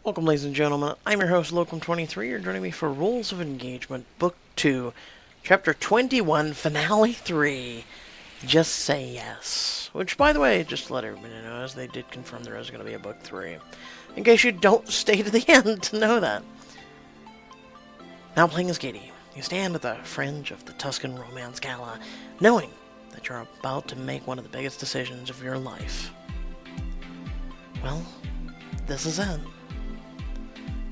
Welcome, ladies and gentlemen. I'm your host, Locum23. You're joining me for Rules of Engagement, Book 2, Chapter 21, Finale 3, Just Say Yes. Which, by the way, just to let everybody know, as they did confirm there is going to be a Book 3. In case you don't stay to the end to know that. Now playing as Katie, you stand at the fringe of the Tuscan Romance Gala, knowing that you're about to make one of the biggest decisions of your life. Well, this is it.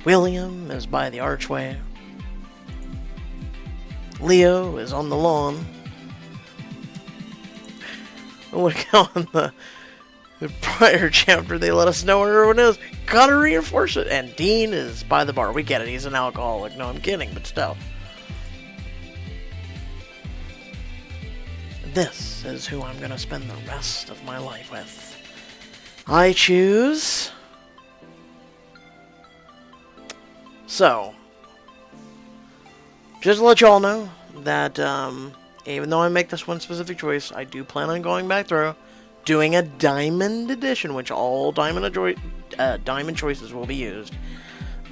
William is by the archway. Leo is on the lawn. Look how in the prior chapter they let us know where everyone is. Gotta reinforce it. And Dean is by the bar. We get it. He's an alcoholic. No, I'm kidding, but still. This is who I'm gonna spend the rest of my life with. I choose... So, just to let you all know that even though I make this one specific choice, I do plan on going back through, doing a diamond edition, which all diamond choices will be used,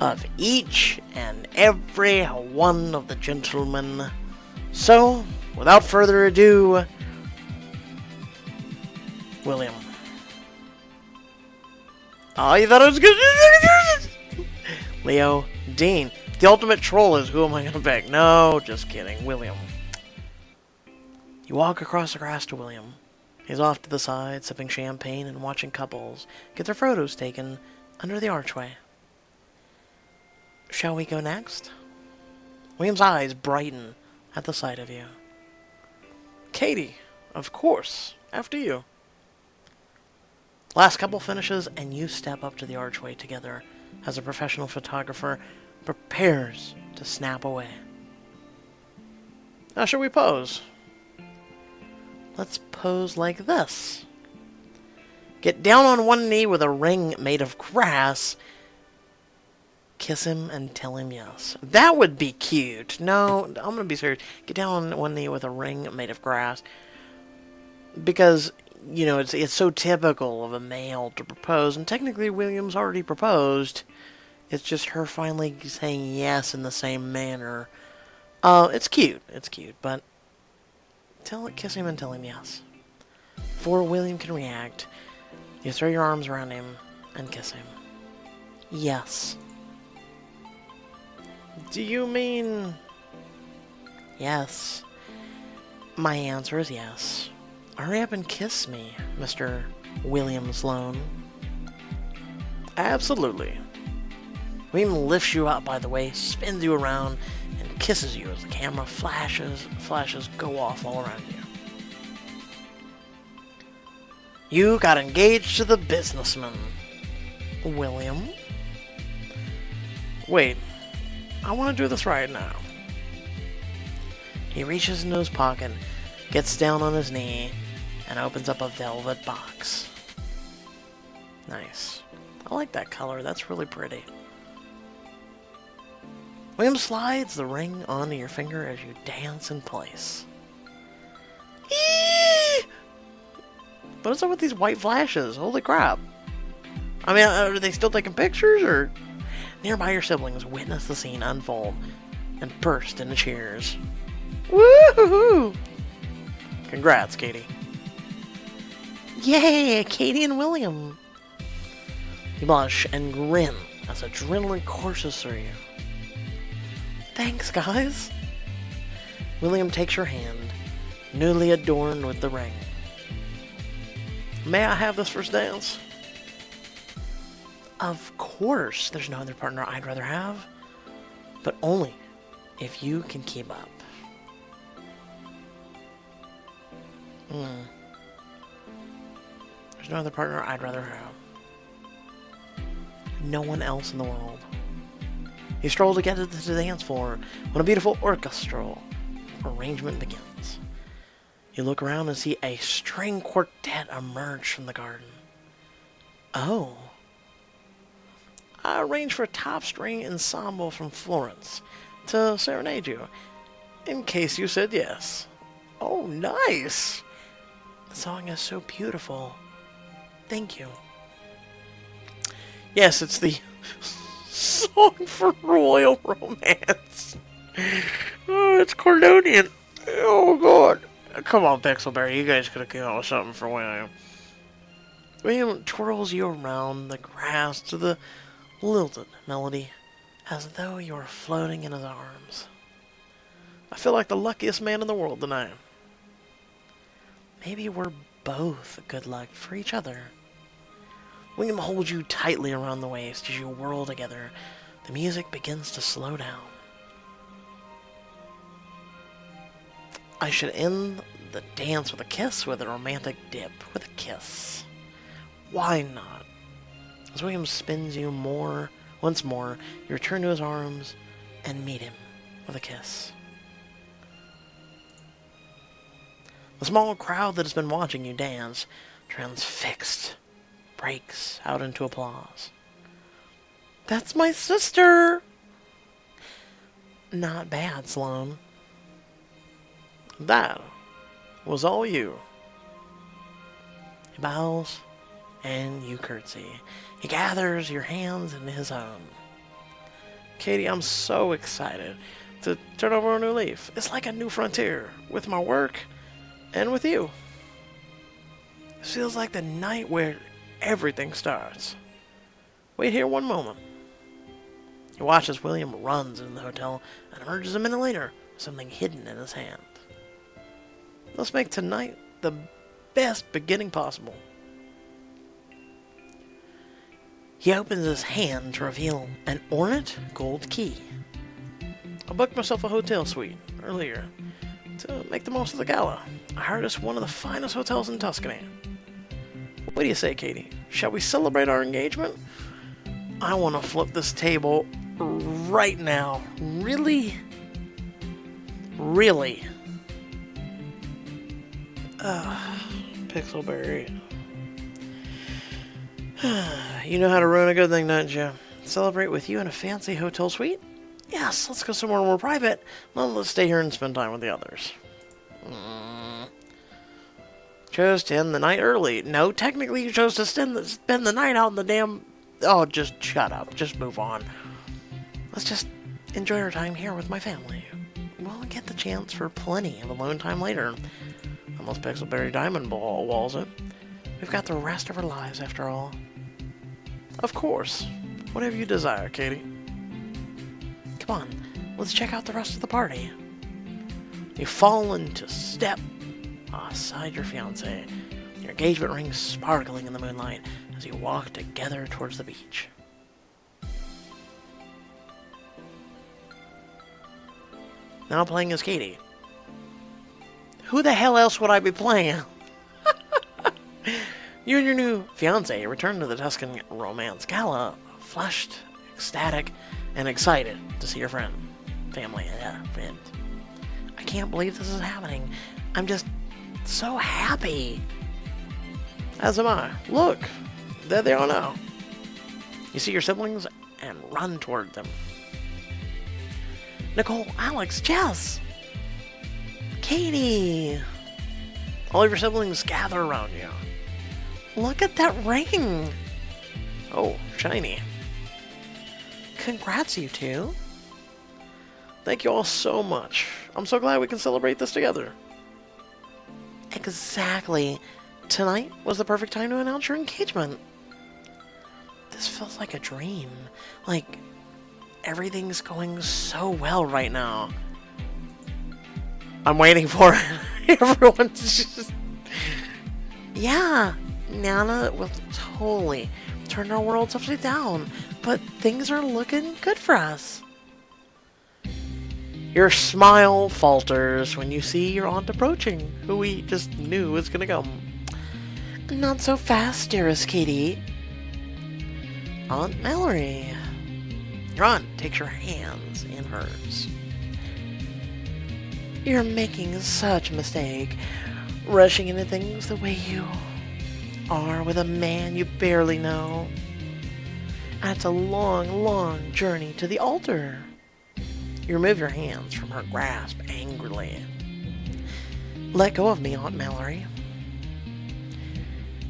of each and every one of the gentlemen. So, without further ado, William. Oh, you thought it was good? Leo. Dean. The ultimate troll is who am I going to pick? No, just kidding. William. You walk across the grass to William. He's off to the side, sipping champagne and watching couples get their photos taken under the archway. Shall we go next? William's eyes brighten at the sight of you. Katie, of course. After you. Last couple finishes, and you step up to the archway together as a professional photographer prepares to snap away. How shall we pose? Let's pose like this. Get down on one knee with a ring made of grass. Kiss him and tell him yes. That would be cute. No, I'm going to be serious. Get down on one knee with a ring made of grass. Because, you know, it's so typical of a male to propose. And technically, William's already proposed. It's just her finally saying yes in the same manner. It's cute. It's cute, but kiss him and tell him yes. Before William can react, you throw your arms around him and kiss him. Yes. Do you mean... Yes. My answer is yes. Hurry up and kiss me, Mr. William Sloan. Absolutely. William lifts you up by the waist, spins you around, and kisses you as the camera flashes go off all around you. You got engaged to the businessman. William? Wait, I want to do this right now. He reaches into his pocket, gets down on his knee, and opens up a velvet box. Nice. I like that color, that's really pretty. William slides the ring onto your finger as you dance in place. Eee! What is up with these white flashes? Holy crap. I mean, are they still taking pictures, or... Nearby, your siblings witness the scene unfold and burst into cheers. Woo-hoo-hoo! Congrats, Katie. Yay, Katie and William. You blush and grin as adrenaline courses through you. Thanks, guys. William takes your hand, newly adorned with the ring. May I have this first dance? Of course, there's no other partner I'd rather have, but only if you can keep up. There's no other partner I'd rather have. No one else in the world. You stroll together to the dance floor when a beautiful orchestral arrangement begins. You look around and see a string quartet emerge from the garden. Oh. I arranged for a top string ensemble from Florence to serenade you, in case you said yes. Oh, nice! The song is so beautiful. Thank you. Yes, it's the song for royal romance. Oh, it's Cordonian. Oh, God. Come on, Pixelberry. You guys could have come up with something for William. William twirls you around the grass to the lilted melody, as though you were floating in his arms. I feel like the luckiest man in the world tonight. Maybe we're both good luck for each other. William holds you tightly around the waist as you whirl together. The music begins to slow down. I should end the dance with a kiss, with a romantic dip, with a kiss. Why not? As William spins you once more, you return to his arms and meet him with a kiss. The small crowd that has been watching you dance, transfixed, breaks out into applause. That's my sister! Not bad, Sloan. That was all you. He bows, and you curtsy. He gathers your hands in his own. Katie, I'm so excited to turn over a new leaf. It's like a new frontier with my work and with you. It feels like the night where everything starts. Wait here one moment. You watch as William runs into the hotel and emerges a minute later with something hidden in his hand. Let's make tonight the best beginning possible. He opens his hand to reveal an ornate gold key. I booked myself a hotel suite earlier to make the most of the gala. I heard it's one of the finest hotels in Tuscany. What do you say, Katie? Shall we celebrate our engagement? I want to flip this table right now. Really? Really? Pixelberry. You know how to ruin a good thing, don't you? Celebrate with you in a fancy hotel suite? Yes, let's go somewhere more private. Well, let's stay here and spend time with the others. Chose to end the night early. No, technically you chose to spend the night out in the damn... Oh, just shut up. Just move on. Let's just enjoy our time here with my family. We'll get the chance for plenty of alone time later. Unless Pixelberry Diamond Ball walls it. We've got the rest of our lives, after all. Of course. Whatever you desire, Katie. Come on, let's check out the rest of the party. You fall into step beside your fiancé, your engagement ring sparkling in the moonlight as you walk together towards the beach. Now playing as Katie. Who the hell else would I be playing? You and your new fiancé return to the Tuscan Romance Gala, flushed, ecstatic, and excited to see your friend. Friend. I can't believe this is happening. I'm just so happy. As am I. Look, there they are now. You see your siblings and run toward them. Nicole, Alex, Jess, Katie. All of your siblings gather around you. Look at that ring. Oh, shiny. Congrats, you two. Thank you all so much. I'm so glad we can celebrate this together. Exactly. Tonight was the perfect time to announce your engagement. This feels like a dream. Like, everything's going so well right now. I'm waiting for it. Everyone's just... Yeah, Nana will totally turn our worlds upside down, but things are looking good for us. Your smile falters when you see your aunt approaching, who we just knew was gonna come. Not so fast, dearest Katie. Aunt Mallerie. Your aunt takes your hands in hers. You're making such a mistake, rushing into things the way you are with a man you barely know. And it's a long, long journey to the altar. You remove your hands from her grasp angrily. Let go of me, Aunt Mallerie.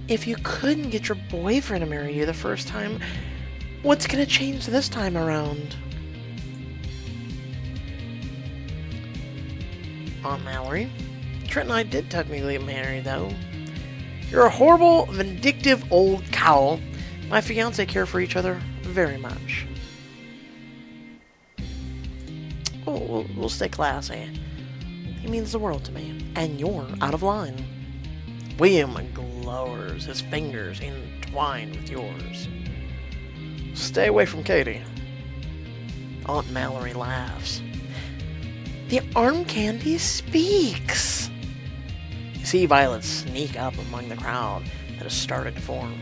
If you couldn't get your boyfriend to marry you the first time, What's gonna change this time around? Aunt Mallerie, Trent and I did technically get married, though. You're a horrible, vindictive old cow. My fiance care for each other very much. Oh, we'll stay classy. He means the world to me, and you're out of line. William glowers, his fingers entwined with yours. Stay away from Katie. Aunt Mallerie laughs. The arm candy speaks. You see Violet sneak up among the crowd that has started to form.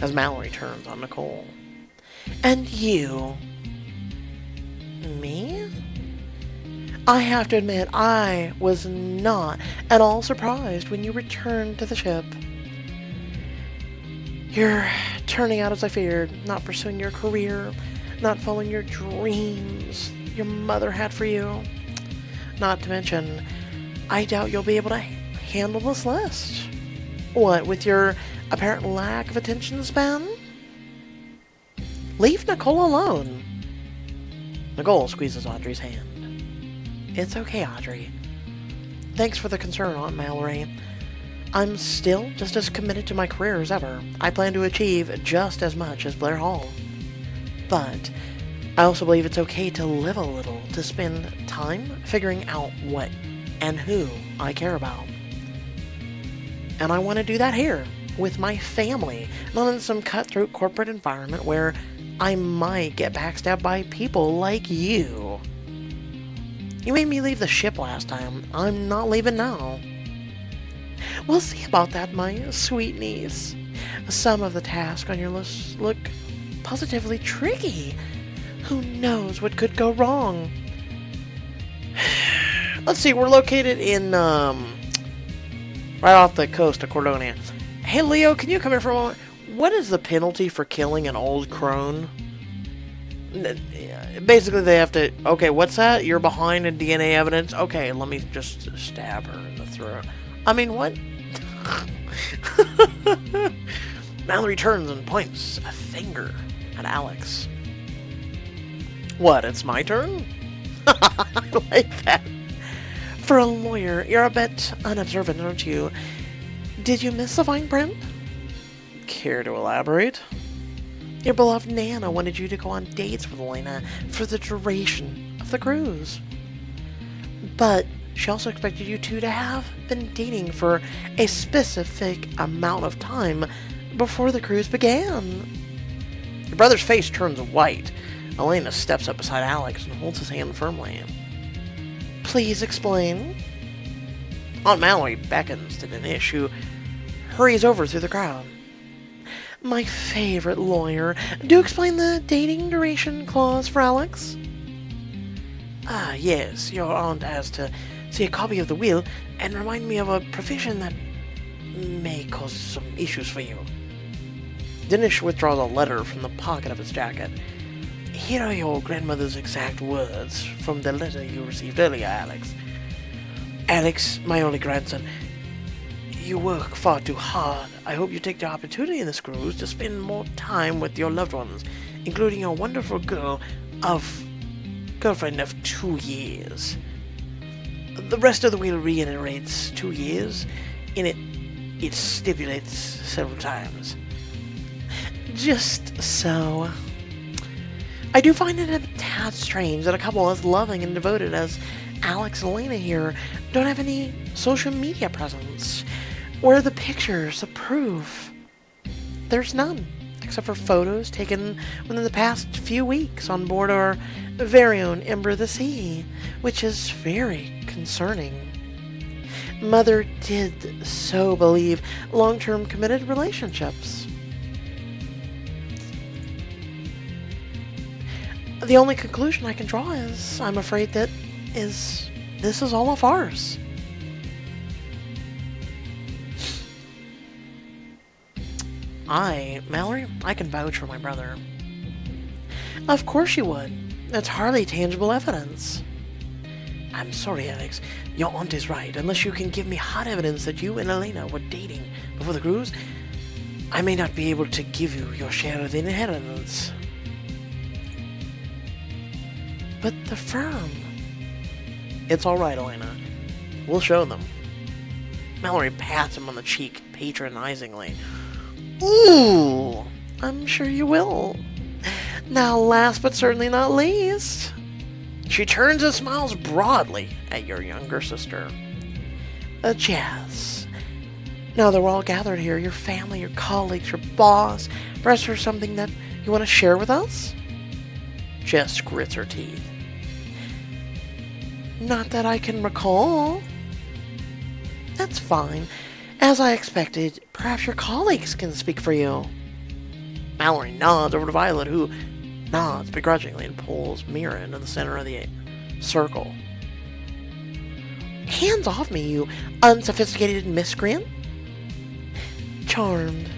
As Mallerie turns on Nicole. And you? Me? I have to admit, I was not at all surprised when you returned to the ship. You're turning out as I feared, not pursuing your career, not following your dreams your mother had for you. Not to mention, I doubt you'll be able to handle this list. What, with your apparent lack of attention span? Leave Nicole alone. Nicole squeezes Audrey's hand. It's okay, Audrey. Thanks for the concern, Aunt Mallerie. I'm still just as committed to my career as ever. I plan to achieve just as much as Blair Hall. But I also believe it's okay to live a little, to spend time figuring out what and who I care about. And I want to do that here, with my family, not in some cutthroat corporate environment where I might get backstabbed by people like you. You made me leave the ship last time. I'm not leaving now. We'll see about that, my sweet niece. Some of the tasks on your list look positively tricky. Who knows what could go wrong? Let's see, we're located in, right off the coast of Cordonia. Hey, Leo, can you come here for a moment? What is the penalty for killing an old crone? Basically, they have to... Okay, what's that? You're behind in DNA evidence? Okay, let me just stab her in the throat. I mean, what? Mallerie turns and points a finger at Alex. What, it's my turn? I like that. For a lawyer, you're a bit unobservant, aren't you? Did you miss the fine print? Care to elaborate? Your beloved Nana wanted you to go on dates with Elena for the duration of the cruise. But she also expected you two to have been dating for a specific amount of time before the cruise began. Your brother's face turns white. Elena steps up beside Alex and holds his hand firmly. Please explain. Aunt Mallerie beckons to Dinesh, who hurries over through the crowd. My favorite lawyer. Do explain the dating duration clause for Alex. Ah, yes. Your aunt has to see a copy of the will and remind me of a provision that may cause some issues for you. Dinesh withdraws a letter from the pocket of his jacket. Here are your grandmother's exact words from the letter you received earlier, Alex. Alex, my only grandson, you work far too hard. I hope you take the opportunity in this cruise to spend more time with your loved ones, including your wonderful girlfriend of 2 years. The rest of the will reiterates 2 years. In it, it stipulates several times. Just so. I do find it a tad strange that a couple as loving and devoted as Alex and Elena here don't have any social media presence. Where are the pictures, the proof? There's none, except for photos taken within the past few weeks on board our very own Ember of the Sea, which is very concerning. Mother did so believe long-term committed relationships. The only conclusion I can draw is, I'm afraid this is all a farce. Mallerie, I can vouch for my brother. Of course you would. That's hardly tangible evidence. I'm sorry, Alex. Your aunt is right. Unless you can give me hot evidence that you and Elena were dating before the cruise, I may not be able to give you your share of the inheritance, but the firm... It's alright, Elena. We'll show them. Mallerie pats him on the cheek patronizingly. Ooh, I'm sure you will. Now, last but certainly not least, she turns and smiles broadly at your younger sister. Jess. Now that we're all gathered here, your family, your colleagues, your boss, perhaps there's something that you want to share with us? Jess grits her teeth. Not that I can recall. That's fine. As I expected, perhaps your colleagues can speak for you. Mallerie nods over to Violet, who nods begrudgingly and pulls Mira into the center of the circle. Hands off me, you unsophisticated miscreant. Charmed.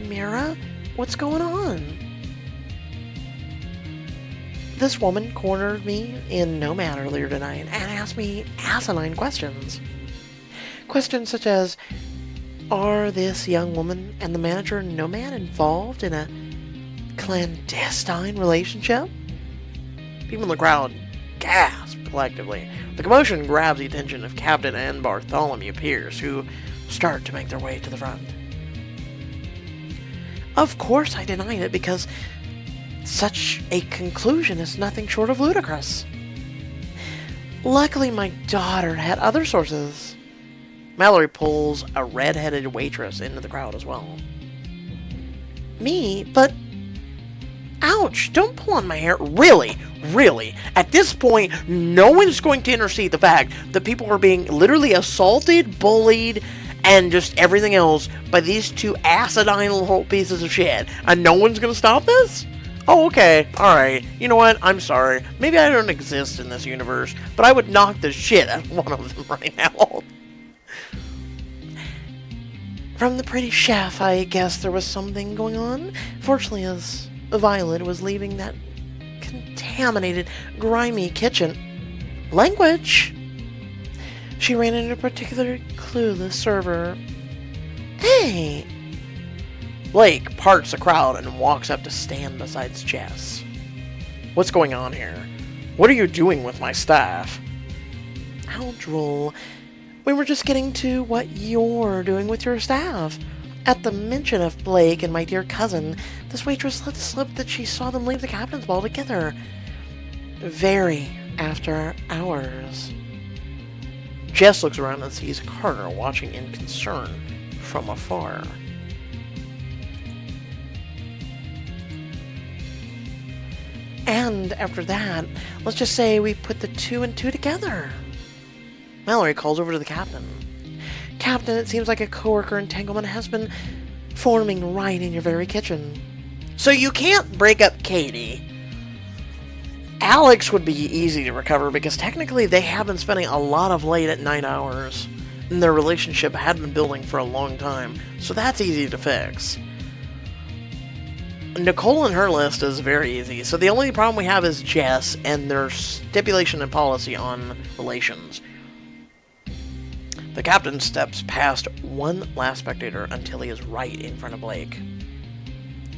Mira, what's going on? This woman cornered me in Nomad earlier tonight and asked me asinine questions. Questions such as, are this young woman and the manager Nomad involved in a clandestine relationship? People in the crowd gasp collectively. The commotion grabs the attention of Captain and Bartholomew Pierce, who start to make their way to the front. Of course I denied it, because such a conclusion is nothing short of ludicrous. Luckily, my daughter had other sources. Mallerie pulls a red-headed waitress into the crowd as well. Me? But... Ouch! Don't pull on my hair. Really? Really? At this point, no one's going to intercede the fact that people are being literally assaulted, bullied, and just everything else by these two acidine little pieces of shit. And no one's going to stop this? Oh, okay. Alright. You know what? I'm sorry. Maybe I don't exist in this universe, but I would knock the shit out of one of them right now. From the pretty chef, I guess there was something going on. Fortunately, as Violet was leaving that contaminated, grimy kitchen. Language! She ran into a particularly clueless server. Hey! Blake parts the crowd and walks up to stand beside Jess. What's going on here? What are you doing with my staff? How droll. We were just getting to what you're doing with your staff. At the mention of Blake and my dear cousin, this waitress let slip that she saw them leave the captain's ball together. Very after hours. Jess looks around and sees Carter watching in concern from afar. And after that, let's just say we put the 2 and 2 together. Mallerie calls over to the captain. Captain, it seems like a coworker entanglement has been forming right in your very kitchen. So you can't break up Katie. Alex would be easy to recover because technically they have been spending a lot of late at night hours. And their relationship had been building for a long time, so that's easy to fix. Nicole and her list is very easy, so the only problem we have is Jess and their stipulation and policy on relations. The captain steps past one last spectator until he is right in front of Blake.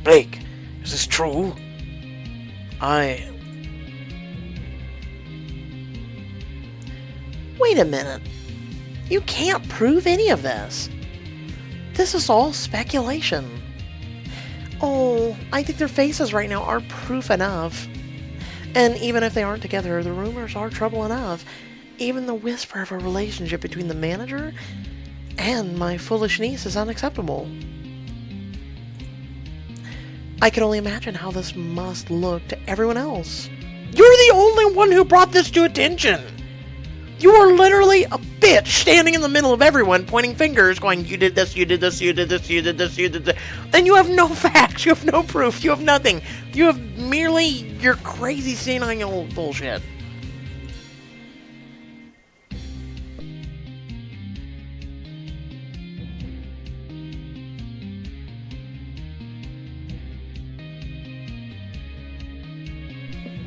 Blake, is this true? Wait a minute. You can't prove any of this. This is all speculation. Oh, I think their faces right now are proof enough. And even if they aren't together, the rumors are trouble enough. Even the whisper of a relationship between the manager and my foolish niece is unacceptable. I can only imagine how this must look to everyone else. You're the only one who brought this to attention! You are literally a bitch standing in the middle of everyone, pointing fingers, going, you did this, you did this, you did this, you did this, you did this. And you have no facts, you have no proof, you have nothing. You have merely your crazy senile bullshit.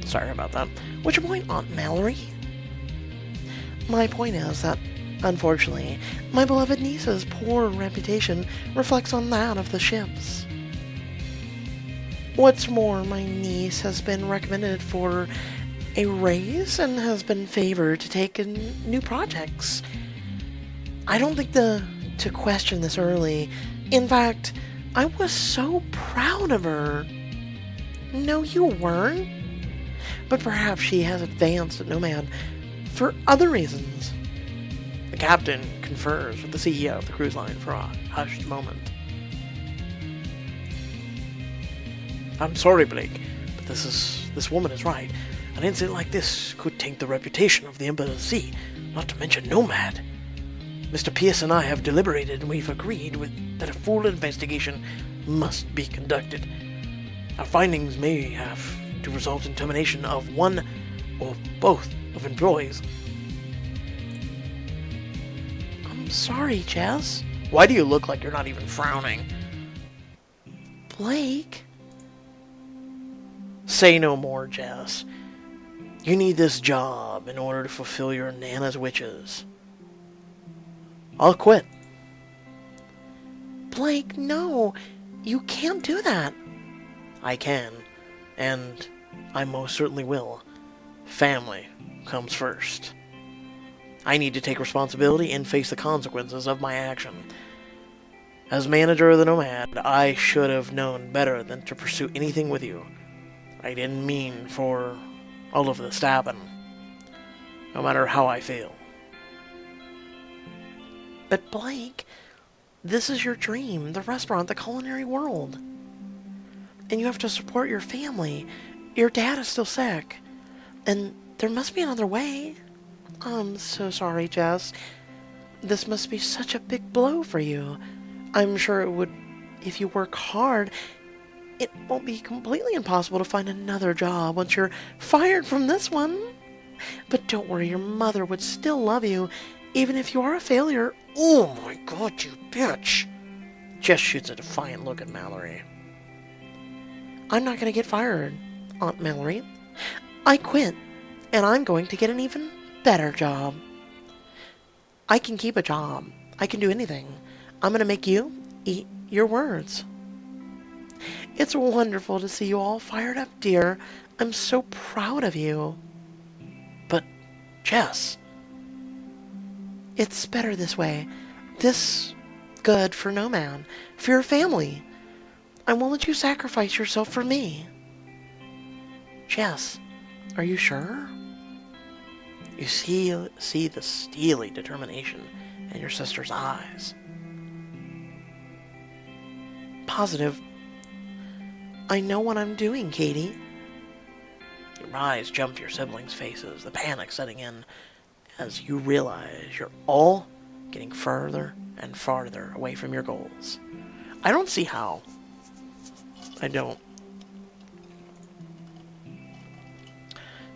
Sorry about that. What's your point, Aunt Mallerie? My point is that Unfortunately, my beloved niece's poor reputation reflects on that of the ships. What's more, my niece has been recommended for a raise and has been favored to take in new projects. I don't think to question this early. In fact, I was so proud of her. No, you weren't. But perhaps she has advanced at Nomad for other reasons. The captain confers with the CEO of the cruise line for a hushed moment. I'm sorry, Blake, but this woman is right. An incident like this could taint the reputation of the Emperor's Sea, not to mention Nomad. Mr. Pierce and I have deliberated and we've agreed that a full investigation must be conducted. Our findings may have to result in termination of one or both of employees. I'm sorry, Jess. Why do you look like you're not even frowning? Blake? Say no more, Jess. You need this job in order to fulfill your Nana's wishes. I'll quit. Blake, no. You can't do that. I can, and I most certainly will. Family comes first. I need to take responsibility and face the consequences of my action. As manager of the Nomad, I should have known better than to pursue anything with you. I didn't mean for all of this to happen, no matter how I feel. But Blake, this is your dream, the restaurant, the culinary world. And you have to support your family. Your dad is still sick. And there must be another way. I'm so sorry, Jess. This must be such a big blow for you. I'm sure it would, if you work hard, it won't be completely impossible to find another job once you're fired from this one. But don't worry, your mother would still love you, even if you are a failure. Oh my god, you bitch! Jess shoots a defiant look at Mallerie. I'm not going to get fired, Aunt Mallerie. I quit, and I'm going to get an even better job. I can keep a job. I can do anything. I'm going to make you eat your words. It's wonderful to see you all fired up, dear. I'm so proud of you. But, Jess, it's better this way. This good for Nomad, for your family. I won't let you sacrifice yourself for me. Jess, are you sure? You see the steely determination in your sister's eyes. Positive. I know what I'm doing, Katie. Your eyes jump to your siblings' faces, the panic setting in as you realize you're all getting further and farther away from your goals. I don't see how. I don't.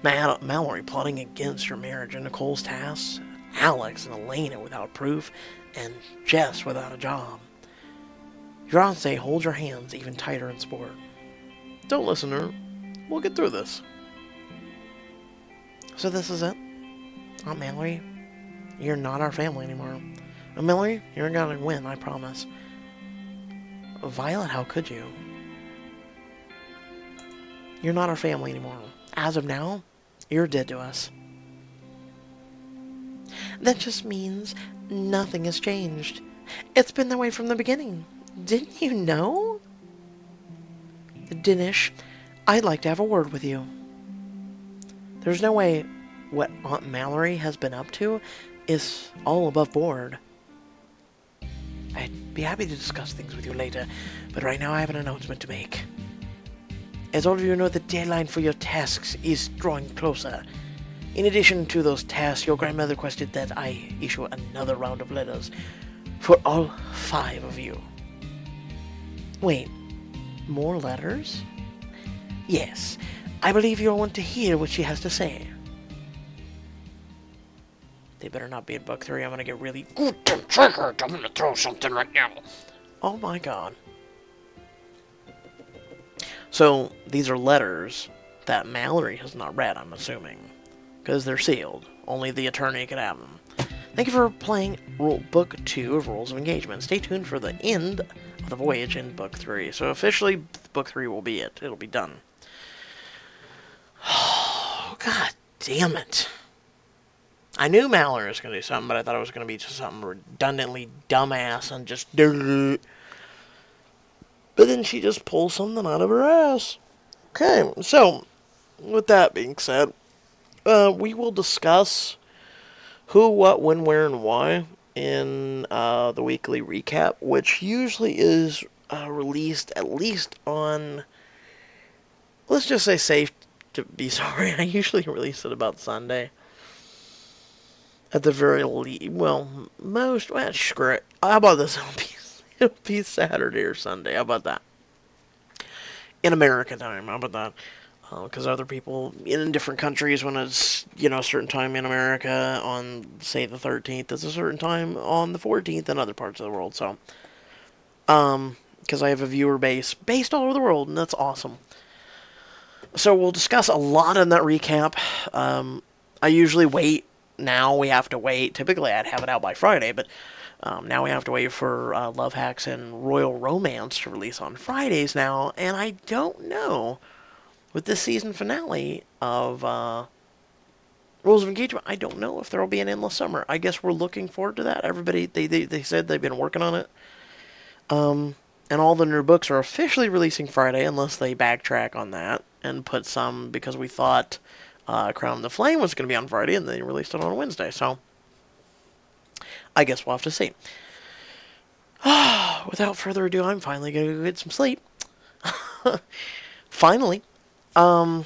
Mallerie plotting against your marriage and Nicole's tasks, Alex and Elena without proof, and Jess without a job. Your fiancé holds your hands even tighter in sport. Don't listen to her. We'll get through this. So this is it? Aunt Mallerie, you're not our family anymore. Aunt Mallerie, you're gonna win, I promise. Violet, how could you? You're not our family anymore. As of now, you're dead to us. That just means nothing has changed. It's been that way from the beginning. Didn't you know? Dinesh, I'd like to have a word with you. There's no way what Aunt Mallerie has been up to is all above board. I'd be happy to discuss things with you later, but right now I have an announcement to make. As all of you know, the deadline for your tasks is drawing closer. In addition to those tasks, your grandmother requested that I issue another round of letters for all 5 of you. Wait, more letters? Yes, I believe you'll want to hear what she has to say. They better not be in book 3. I'm gonna get really triggered. I'm gonna throw something right now. Oh my god. So, these are letters that Mallerie has not read, I'm assuming. Because they're sealed. Only the attorney could have them. Thank you for playing Book 2 of Rules of Engagement. Stay tuned for the end of the voyage in Book 3. So officially, Book 3 will be it. It'll be done. Oh, God damn it. I knew Mallerie was going to do something, but I thought it was going to be just something redundantly dumbass and just... But then she just pulls something out of her ass. Okay, so, with that being said, we will discuss who, what, when, where, and why in the weekly recap, which usually is released at least on, let's just say safe to be sorry, I usually release it about Sunday. At the very least, well, screw it. How about this? It'll be Saturday or Sunday. How about that? In American time, how about that? Because other people in different countries, when it's, a certain time in America on, say, the 13th, it's a certain time on the 14th in other parts of the world. So, because I have a viewer base based all over the world, and that's awesome. So we'll discuss a lot in that recap. I usually wait. Now we have to wait. Typically, I'd have it out by Friday, but now we have to wait for Love Hacks and Royal Romance to release on Fridays now, and I don't know. With this season finale of Rules of Engagement, I don't know if there will be an Endless Summer. I guess we're looking forward to that. Everybody, they said they've been working on it. And all the new books are officially releasing Friday, unless they backtrack on that and put some, because we thought Crown of the Flame was going to be on Friday, and they released it on Wednesday. So, I guess we'll have to see. Without further ado, I'm finally going to go get some sleep. Finally. I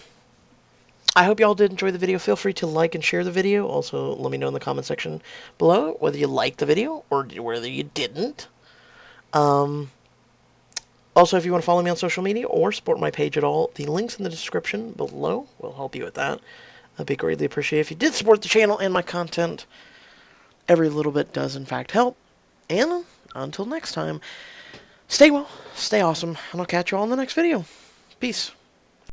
hope y'all did enjoy the video. Feel free to like and share the video. Also, let me know in the comment section below whether you liked the video or whether you didn't. Also, if you want to follow me on social media or support my page at all, the links in the description below will help you with that. I'd be greatly appreciated if you did support the channel and my content. Every little bit does, in fact, help. And until next time, stay well, stay awesome, and I'll catch you all in the next video. Peace.